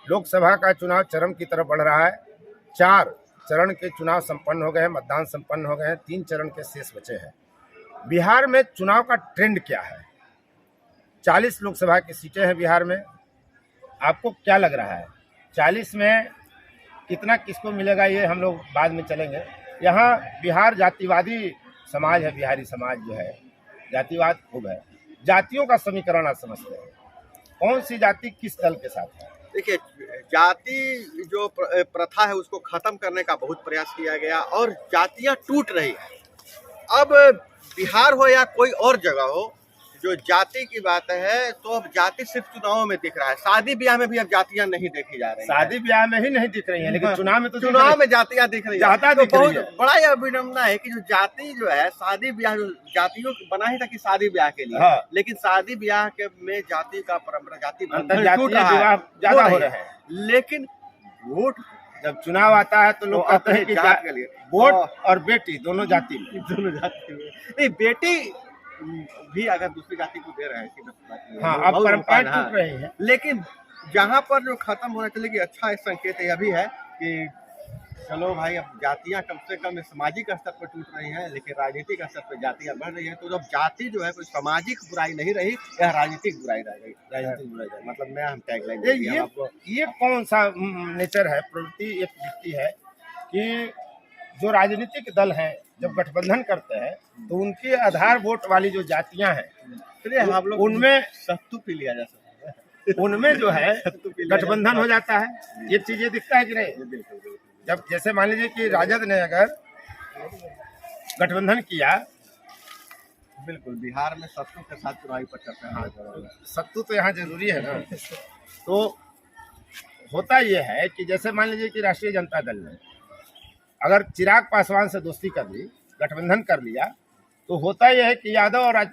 लोकसभा का चुनाव चरम की तरफ बढ़ रहा है। 4 चरण के चुनाव संपन्न हो गए हैं, मतदान संपन्न हो गए हैं, 3 चरण के शेष बचे हैं। बिहार में चुनाव का ट्रेंड क्या है? 40 लोकसभा की सीटें हैं बिहार में। आपको क्या लग रहा है 40 में कितना किसको मिलेगा? ये हम लोग बाद में चलेंगे। यहाँ बिहार जातिवादी समाज है, बिहारी समाज जो है जातिवाद खूब है। जातियों का समीकरण आप समझते हैं, कौन सी जाति किस दल के साथ है? देखिए, जाति जो प्रथा है उसको खत्म करने का बहुत प्रयास किया गया और जातियां टूट रही है। अब बिहार हो या कोई और जगह हो, जो जाति की बात है तो अब जाति सिर्फ चुनावों में दिख रहा है। शादी ब्याह में भी अब जातियां नहीं देखी जा रही हैं। शादी ब्याह में ही नहीं दिख रही है, लेकिन चुनाव में तो चुनाव में जातियां दिख रही है। तो बहुत बड़ा यह विडम्बना है कि जो जाति जो है, शादी ब्याह जातियों बना ही था कि शादी ब्याह के लिए, हाँ। लेकिन शादी ब्याह के में जाति का परंपरा, जाति ज्यादा हो रहा है। लेकिन वोट जब चुनाव आता है तो लोग कहते हैं कि जात के लिए वोट और बेटी दोनों जाति में, नहीं, बेटी भी अगर दूसरी जाति को दे रहे हैं, हाँ, अब परंपराएं टूट रही हैं। लेकिन जहाँ पर जो खत्म होना चाहिए कि अच्छा एक संकेत यह भी है कि चलो भाई, अब जातियां कम से कम सामाजिक स्तर पर टूट रही हैं, लेकिन राजनीतिक स्तर पर जातियां बढ़ रही हैं। तो जब जाति जो है कोई सामाजिक बुराई नहीं रही, यह राजनीतिक बुराई रह गई। राजनीतिक बुराई मतलब मैं हम टैगलाइन आपको, ये कौन सा नेचर है, प्रवृत्ति एक दिखती है कि जो राजनीतिक दल हैं जब गठबंधन करते हैं तो उनके आधार वोट वाली जो जातियां हैं, चलिए हम लोग उनमें सत्तू पी लिया जा सकता है, उनमें जो है गठबंधन हो जाता है। ये चीजें दिखता है कि नहीं? जब जैसे मान लीजिए कि राजद ने अगर गठबंधन किया, बिल्कुल बिहार में सत्तू के साथ चुनावी प्रचार, हाँ, सत्तू तो यहाँ जरूरी है ना। तो होता यह है कि जैसे मान लीजिए कि राष्ट्रीय जनता दल ने अगर चिराग पासवान से दोस्ती कर ली, गठबंधन कर लिया, तो होता यह है कि यादव और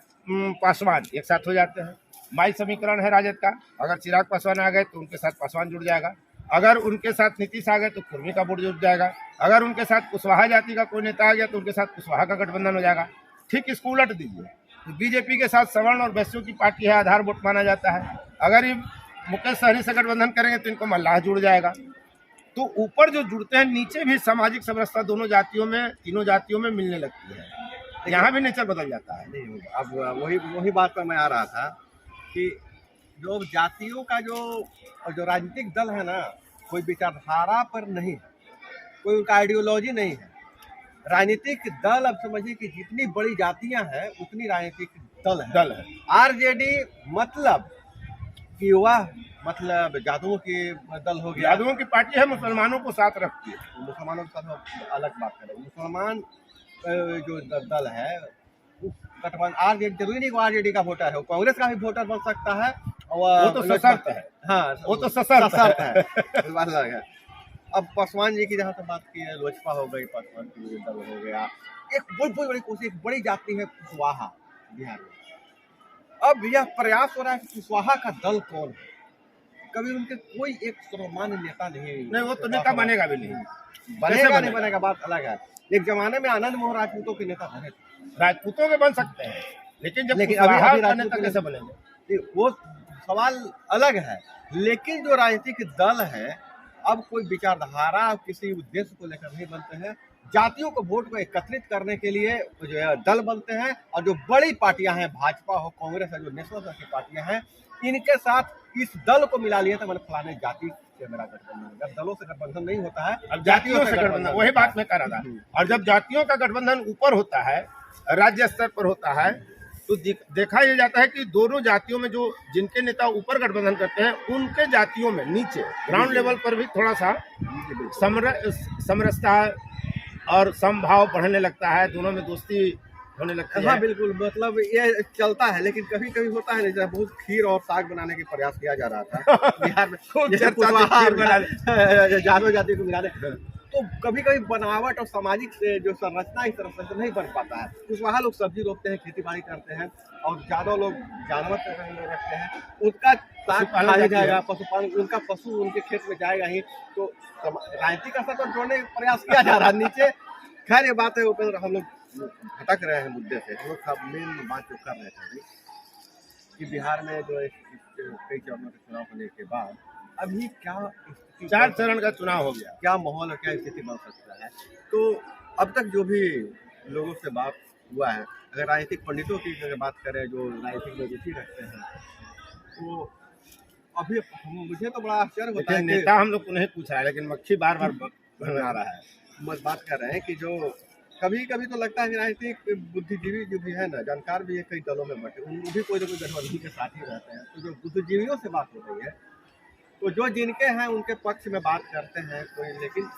पासवान एक साथ हो जाते हैं। माई समीकरण है राजद का, अगर चिराग पासवान आ गए तो उनके साथ पासवान जुड़ जाएगा, अगर उनके साथ नीतीश आ गए तो कुर्मी का वोट जुड़ जाएगा, अगर उनके साथ कुशवाहा जाति का कोई नेता आ गया तो उनके साथ कुशवाहा का गठबंधन हो जाएगा। ठीक इसको उलट दीजिए, तो बीजेपी के साथ सवर्ण और वैश्यों की पार्टी है, आधार वोट माना जाता है। अगर ये मुकेश सहनी से गठबंधन करेंगे तो इनको मल्लाह जुड़ जाएगा। तो ऊपर जो जुड़ते हैं, नीचे भी सामाजिक समरसता दोनों जातियों में, तीनों जातियों में मिलने लगती है। यहाँ भी नेचर बदल जाता है। नहीं, अब वही बात पर मैं आ रहा था कि जो जातियों का जो राजनीतिक दल है ना, कोई विचारधारा पर नहीं, कोई उनका आइडियोलॉजी नहीं है। राजनीतिक दल, अब समझिए कि जितनी बड़ी जातियां हैं उतनी राजनीतिक दल है। आरजेडी मतलब कि वह मतलब जादुओं की दल हो गया, जादुओं की पार्टी है, मुसलमानों को साथ रखती है। मुसलमानों के साथ अलग बात करें, मुसलमान जो दल है गठबंधन, आरजेडी जरूरी नहीं आरजेडी का वोटर है, वो कांग्रेस का भी वोटर बन सकता है। वो तो सशर्त है, हाँ, वो तो सशर्त है। अब पासवान जी की जहाँ से बात की है, लोजपा हो गई, पासवान की दल हो गया। एक बहुत बड़ी कोशिश, एक बड़ी जाति है कुशवाहा बिहार में। अब यह प्रयास हो रहा है कि कुशवाहा का दल कौन है। कभी उनके कोई एक सर्वमान्य नेता नहीं, वो तो नेता बनेगा भी नहीं, नहीं बनेगा, बात अलग है। एक जमाने में आनंद मोहन राजपूतों के नेता बने, राजपूतों के बन सकते हैं, लेकिन अभी नेता कैसे बनेंगे, वो सवाल अलग है। लेकिन जो राजनीतिक दल है, अब कोई विचारधारा किसी उद्देश्य को लेकर नहीं बनते हैं, जातियों को वोट को एकत्रित करने के लिए जो है दल बनते हैं। और जो बड़ी पार्टियां हैं, भाजपा हो, कांग्रेस है, जो नेशनल स्तर की पार्टियां हैं, इनके साथ इस दल को मिला लिया था। मैंने फलाने जाति से मेरा गठबंधन, दलों से गठबंधन नहीं होता है, अब जातियों से गठबंधन, वही बात मैं कर रहा था। और जब जातियों का गठबंधन ऊपर होता है, राज्य स्तर पर होता है, तो देखा यह जाता है कि दोनों जातियों में जो जिनके नेता ऊपर गठबंधन करते हैं, उनके जातियों में नीचे ग्राउंड लेवल पर भी थोड़ा सा समरसता और समभाव बढ़ने लगता है, दोनों में दोस्ती होने लगता है। हाँ बिल्कुल, मतलब ये चलता है। लेकिन कभी कभी होता है, जैसे बहुत खीर और साग बनाने के प्रयास किया जा रहा था बिहार में, जादव जाति को मिलाने, तो कभी कभी बनावट और सामाजिक से जो संरचना इस तरह से नहीं बन पाता है। कुशवाहा लोग सब्जी रोपते हैं, खेती बाड़ी करते हैं, और जादव लोग जानवर रखते हैं, उनका साग खाया जाएगा, पशुपालन, उनका पशु उनके खेत में जाएगा ही। तो राजनीतिक स्तर पर जोड़ने का प्रयास किया जा रहा है नीचे। खैर ये बात है, उपेंद्र, हम लोग भटक रहे हैं मुद्दे से। हम लोग मेन बात जो कर रहे थे कि बिहार में जो कई चरणों के चुनाव होने के बाद अभी क्या स्थिति 4 चरण का चुनाव हो गया। क्या माहौल और क्या स्थिति बन सकता है? तो अब तक जो भी लोगों से बात हुआ है, अगर राजनीतिक पंडितों की अगर बात करें जो राजनीतिक में रुचि रखते हैं, तो अभी मुझे तो बड़ा आश्चर्य होता देखिए है कि नेता हम लोग को नहीं पूछा है, लेकिन मक्खी बार बार बना रहा है। हम बात कर रहे हैं कि जो कभी कभी तो लगता है कि राजनीतिक बुद्धिजीवी जो भी है ना, जानकार भी है, कई दलों में बटे, उन भी कोई ना कोई गठबंधन के साथ ही रहते हैं। तो जो बुद्धिजीवियों से बात हो रही है, तो जो जिनके हैं उनके पक्ष में बात करते हैं कोई, लेकिन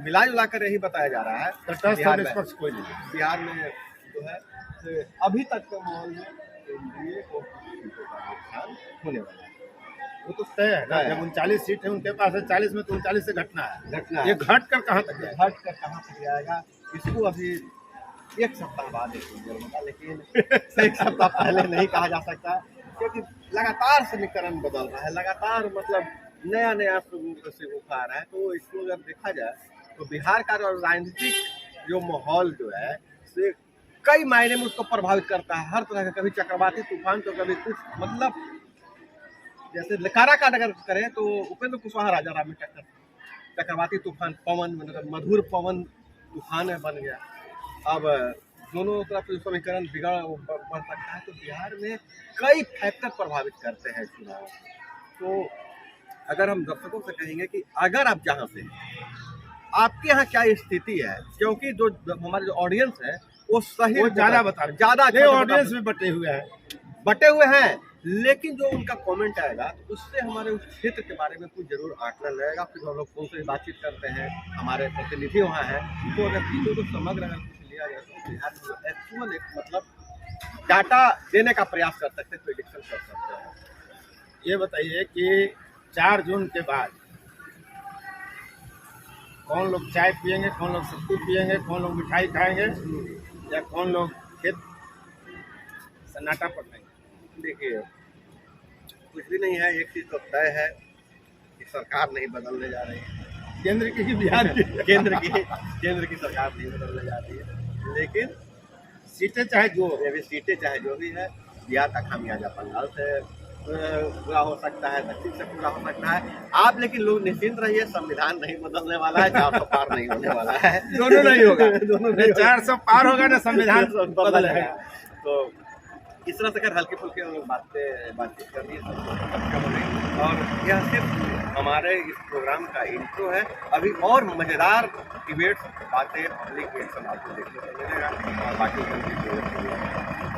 मिला जुला कर यही बताया जा रहा है तटस्थ और बिहार में- निष्पक्ष कोई नहीं। बिहार में जो है तो अभी तक के माहौल में एनडीए को सीटों का नुकसान होने वाला है। वो तो तय है ना, तय है। जब 39 सीट है उनके पास है, 40 में तो 39 से घटना है। घटना ये घट कर कहाँ तक जाएगा? हट कर कहाँ तक जाएगा, इसको अभी एक सप्ताह बाद देखिए होगा, लेकिन एक सप्ताह पहले नहीं कहा जा सकता, क्योंकि लगातार समीकरण बदल रहा है, लगातार मतलब नया नया से उठा रहा है। तो इसको अगर देखा जाए तो बिहार का राजनीतिक जो माहौल जो है से कई मायने में उसको प्रभावित करता है, हर तरह का, कभी चक्रवाती तूफान तो कभी कुछ, मतलब जैसे काराकाट अगर करें तो उपेंद्र कुशवाहा राजा राम में टक्कर, चक्रवाती तूफान पवन मतलब मधुर पवन तूफान में बन गया। अब दोनों तरफ जो समीकरण बढ़ सकता है, तो बिहार में कई फैक्टर प्रभावित करते हैं चुनाव। तो अगर हम दर्शकों से कहेंगे कि अगर आप जहाँ से आपके यहाँ क्या स्थिति है, क्योंकि जो हमारे जो ऑडियंस है वो सही वो ज्यादा बता रहे हैं। ज्यादा ये ऑडियंस भी बटे हुए हैं। बटे हुए हैं, लेकिन जो उनका कमेंट आएगा तो उससे हमारे उस क्षेत्र के बारे में कुछ जरूर आकलन रहेगा। फिर हम लोग उनसे बातचीत करते हैं, हमारे प्रतिनिधि वहाँ हैं, तो अगर चीज़ों को समग्र अगर कुछ लिया जाए तो बिहार में जो एक्चुअल एक मतलब डाटा देने का प्रयास कर सकते हैं, प्रेडिक्शन कर सकते हैं। ये बताइए कि 4 जून के बाद कौन लोग चाय पियेंगे, कौन लोग सत्तू पियेंगे, कौन लोग मिठाई खाएंगे, या कौन लोग खेत सन्नाटा पकड़ेंगे? देखिए कुछ भी नहीं है, एक चीज़ तो तय है कि सरकार नहीं बदलने जा रही है, केंद्र की कि बिहार की? केंद्र की सरकार नहीं बदलने जा रही है, लेकिन सीटें चाहे जो हो, ये भी सीटें चाहे जो भी है, बिहार का खामियाजा बंगाल से पूरा हो सकता है, दक्षिण से पूरा हो सकता है। आप लेकिन लोग निश्चिंत रहिए, संविधान नहीं बदलने वाला है, 400 पार नहीं होने वाला है, दोनों नहीं होगा। दोनों नहीं 400 पार होगा ना संविधान बदलेगा। तो इस तरह से अगर हल्के फुल्के हम लोग बातचीत कर रही है, और यह सिर्फ हमारे इस प्रोग्राम का इंट्रो है। अभी और मज़ेदार डिबेट्स, बातें, पब्लिक रिएक्शन आपको देखने को मिलेगा, और बाकी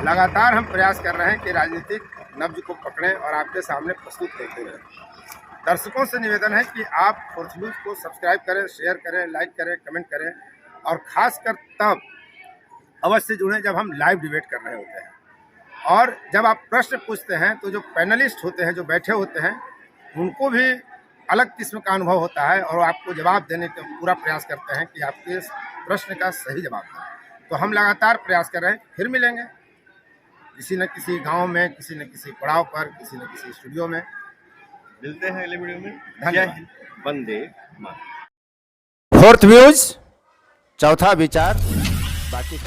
लगातार हम प्रयास कर रहे हैं कि राजनीतिक नब्ज को पकड़ें और आपके सामने प्रस्तुत करते रहें। दर्शकों से निवेदन है कि आप फोर्थ न्यूज़ को सब्सक्राइब करें, शेयर करें, लाइक करें, कमेंट करें, और ख़ासकर तब अवश्य जुड़ें जब हम लाइव डिबेट कर रहे होते हैं। और जब आप प्रश्न पूछते हैं तो जो पैनलिस्ट होते हैं, जो बैठे होते हैं, उनको भी अलग किस्म का अनुभव होता है, और आपको जवाब देने का पूरा प्रयास करते हैं कि आपके इस प्रश्न का सही जवाब दें। तो हम लगातार प्रयास कर रहे हैं, फिर मिलेंगे किसी न किसी गांव में, किसी न किसी पड़ाव पर, किसी न किसी स्टूडियो में। मिलते हैं अगले वीडियो में। धन्यवाद। वंदे मातरम। फोर्थ व्यूज, चौथा विचार, बाकी